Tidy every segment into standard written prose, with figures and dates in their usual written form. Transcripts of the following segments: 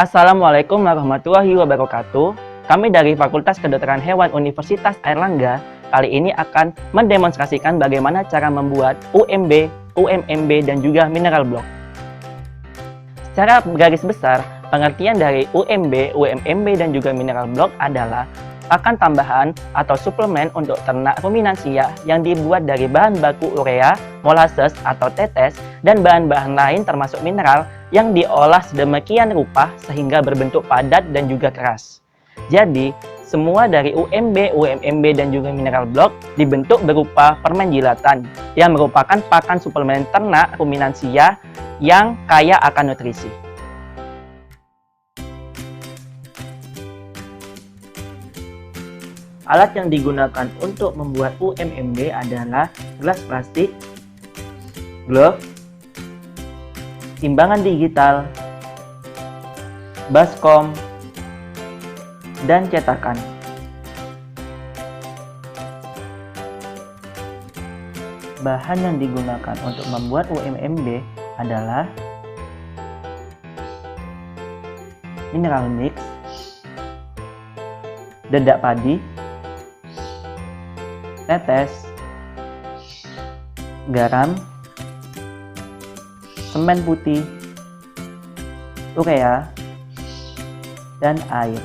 Assalamualaikum warahmatullahi wabarakatuh. Kami dari Fakultas Kedokteran Hewan Universitas Airlangga kali ini akan mendemonstrasikan bagaimana cara membuat UMB, UMMB, dan juga mineral block. Secara garis besar, pengertian dari UMB, UMMB, dan juga mineral block adalah pakan tambahan atau suplemen untuk ternak ruminansia yang dibuat dari bahan baku urea, molasses atau tetes, dan bahan-bahan lain termasuk mineral yang diolah sedemikian rupa sehingga berbentuk padat dan juga keras. Jadi, semua dari UMB, UMMB, dan juga mineral block dibentuk berupa permen jilatan yang merupakan pakan suplemen ternak ruminansia yang kaya akan nutrisi. Alat yang digunakan untuk membuat UMMB adalah gelas plastik, glove, timbangan digital, baskom, dan cetakan. Bahan yang digunakan untuk membuat UMMB adalah mineral mix, dedak padi, tetes, garam, semen putih, urea, dan air.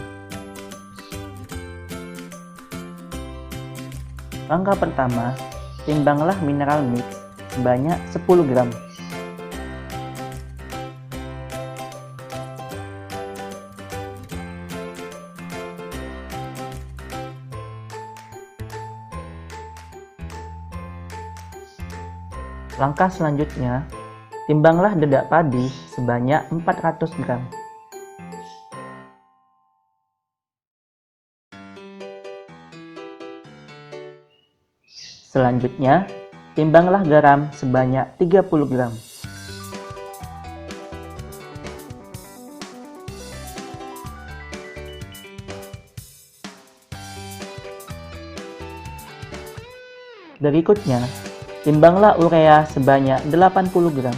Langkah pertama, timbanglah mineral mix sebanyak 10 gram. Langkah selanjutnya, timbanglah dedak padi sebanyak 400 gram. Selanjutnya, timbanglah garam sebanyak 30 gram. Berikutnya, timbanglah urea sebanyak 80 gram.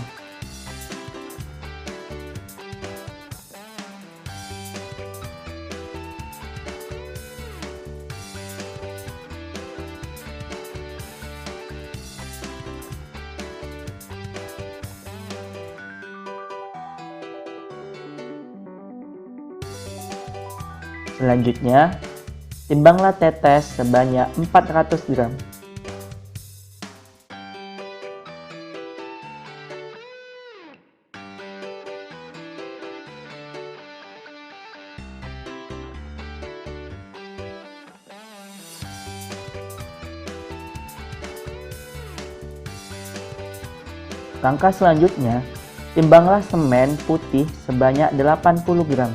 Selanjutnya, timbanglah tetes sebanyak 400 gram. Langkah selanjutnya, timbanglah semen putih sebanyak 80 gram.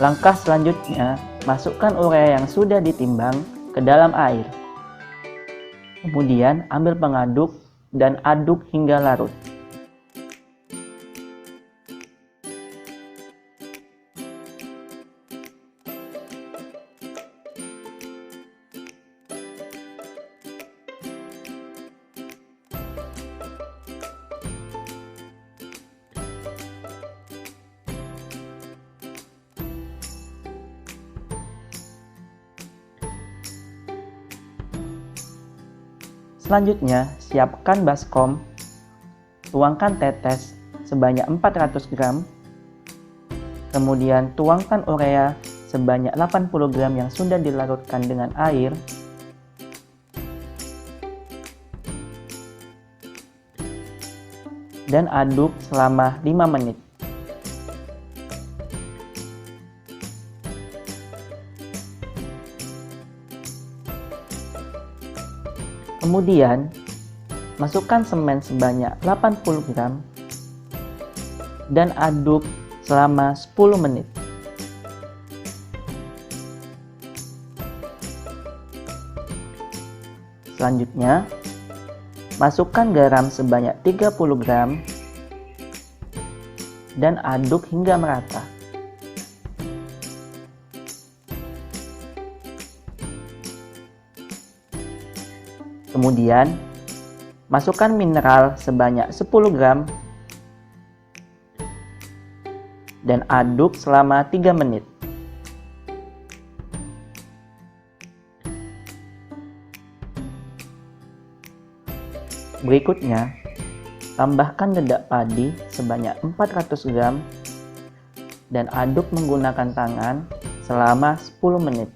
Langkah selanjutnya, masukkan urea yang sudah ditimbang ke dalam air. Kemudian, ambil pengaduk dan aduk hingga larut. Selanjutnya, siapkan baskom, tuangkan tetes sebanyak 400 gram, kemudian tuangkan urea sebanyak 80 gram yang sudah dilarutkan dengan air, dan aduk selama 5 menit. Kemudian, masukkan semen sebanyak 80 gram dan aduk selama 10 menit. Selanjutnya, masukkan garam sebanyak 30 gram dan aduk hingga merata. Kemudian, masukkan mineral sebanyak 10 gram dan aduk selama 3 menit. Berikutnya, tambahkan dedak padi sebanyak 400 gram dan aduk menggunakan tangan selama 10 menit.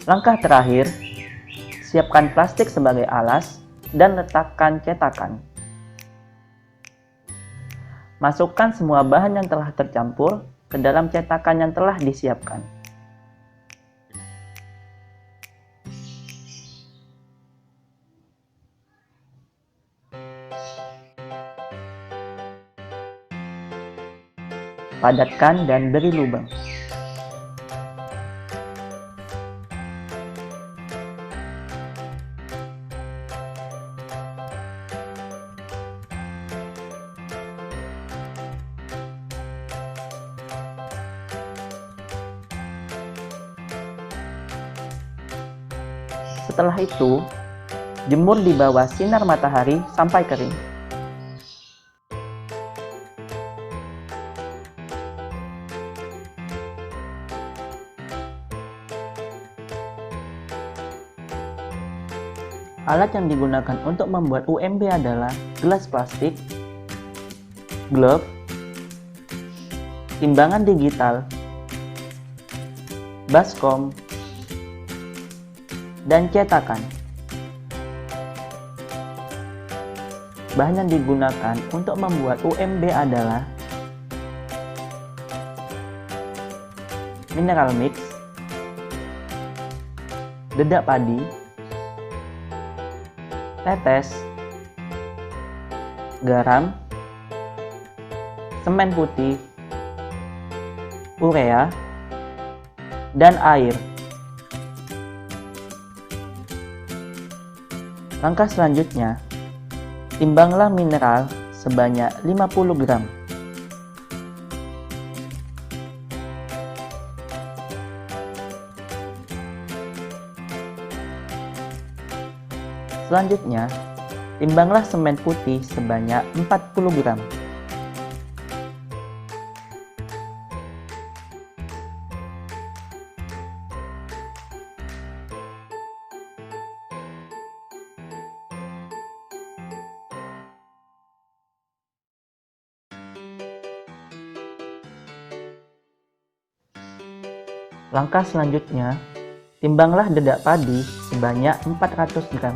Langkah terakhir, siapkan plastik sebagai alas dan letakkan cetakan. Masukkan semua bahan yang telah tercampur ke dalam cetakan yang telah disiapkan. Padatkan dan beri lubang. Setelah itu, jemur di bawah sinar matahari sampai kering. Alat yang digunakan untuk membuat UMB adalah gelas plastik, glove, timbangan digital, baskom, dan cetakan. Bahan yang digunakan untuk membuat UMB adalah mineral mix, dedak padi, tetes, garam, semen putih, urea, dan air. Langkah selanjutnya, timbanglah mineral sebanyak 50 gram. Selanjutnya, timbanglah semen putih sebanyak 40 gram. Langkah selanjutnya, timbanglah dedak padi sebanyak 400 gram.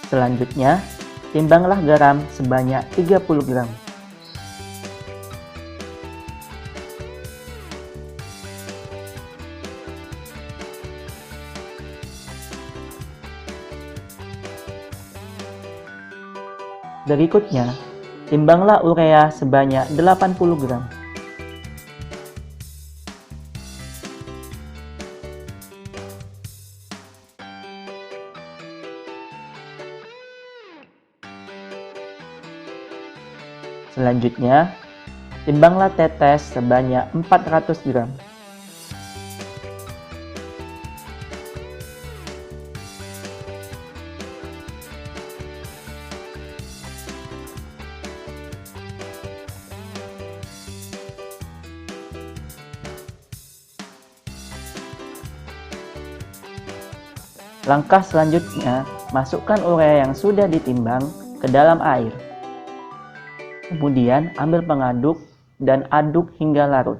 Selanjutnya, timbanglah garam sebanyak 30 gram. Berikutnya, timbanglah urea sebanyak 80 gram. Selanjutnya, timbanglah tetes sebanyak 400 gram. Langkah selanjutnya, masukkan urea yang sudah ditimbang ke dalam air. Kemudian ambil pengaduk dan aduk hingga larut.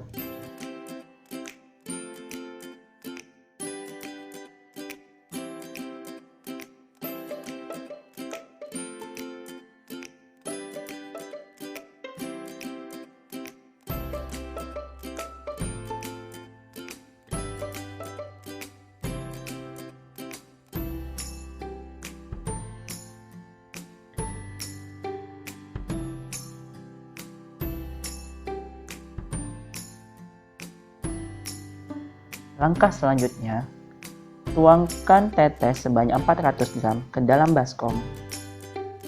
Langkah selanjutnya, tuangkan tetes sebanyak 400 gram ke dalam baskom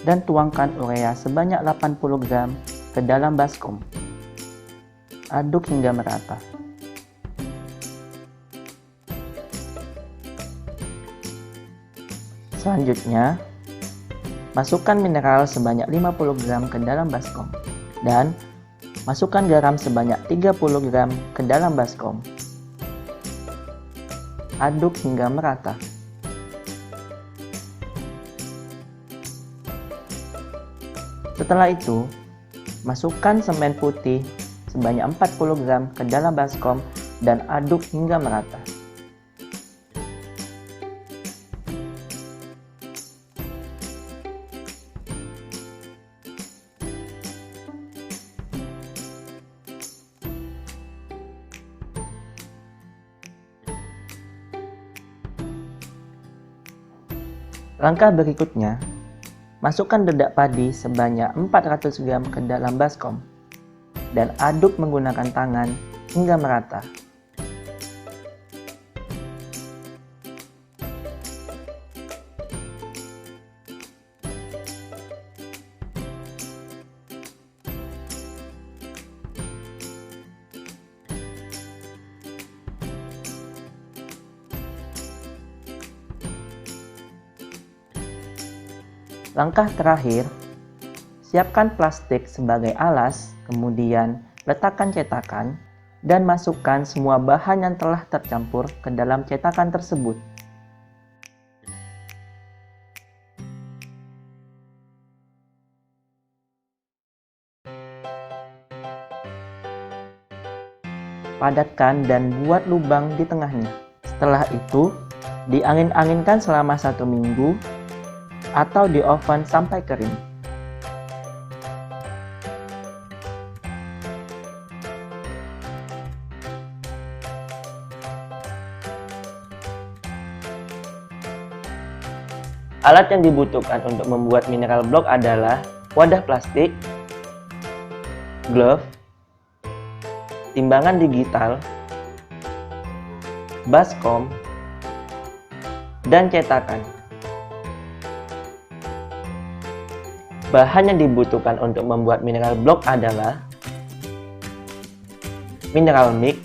dan tuangkan urea sebanyak 80 gram ke dalam baskom. Aduk hingga merata. Selanjutnya, masukkan mineral sebanyak 50 gram ke dalam baskom dan masukkan garam sebanyak 30 gram ke dalam baskom. Aduk hingga merata. Setelah itu, masukkan semen putih sebanyak 40 gram ke dalam baskom dan aduk hingga merata. Langkah berikutnya, masukkan dedak padi sebanyak 400 gram ke dalam baskom dan aduk menggunakan tangan hingga merata. Langkah terakhir, siapkan plastik sebagai alas, kemudian letakkan cetakan dan masukkan semua bahan yang telah tercampur ke dalam cetakan tersebut. Padatkan dan buat lubang di tengahnya. Setelah itu, diangin-anginkan selama 1 minggu atau di oven sampai kering. Alat yang dibutuhkan untuk membuat mineral block adalah wadah plastik, glove, timbangan digital, baskom, dan cetakan. Bahan yang dibutuhkan untuk membuat mineral block adalah mineral mix,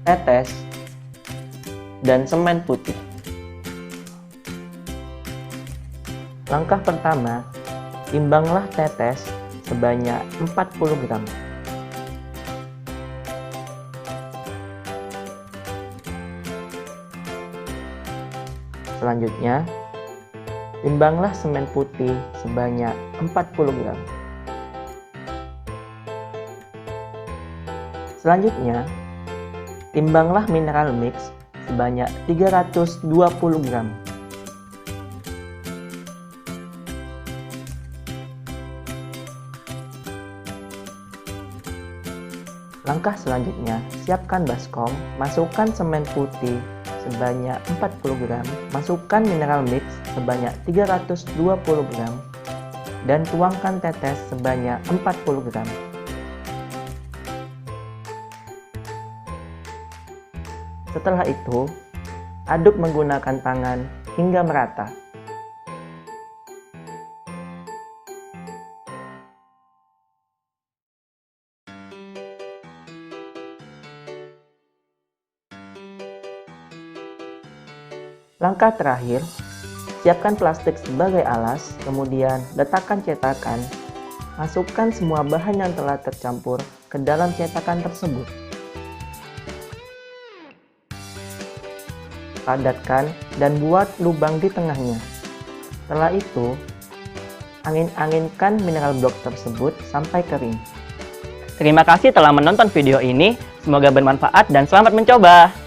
tetes, dan semen putih. Langkah pertama, timbanglah tetes sebanyak 40 gram. Selanjutnya, timbanglah semen putih sebanyak 40 gram. Selanjutnya, timbanglah mineral mix sebanyak 320 gram. Langkah selanjutnya, siapkan baskom, masukkan semen putih sebanyak 40 gram, masukkan mineral mix sebanyak 320 gram, dan tuangkan tetes sebanyak 40 gram. Setelah itu, aduk menggunakan tangan hingga merata. Langkah terakhir, siapkan plastik sebagai alas, kemudian letakkan cetakan, masukkan semua bahan yang telah tercampur ke dalam cetakan tersebut. Padatkan dan buat lubang di tengahnya. Setelah itu, angin-anginkan mineral block tersebut sampai kering. Terima kasih telah menonton video ini, semoga bermanfaat dan selamat mencoba!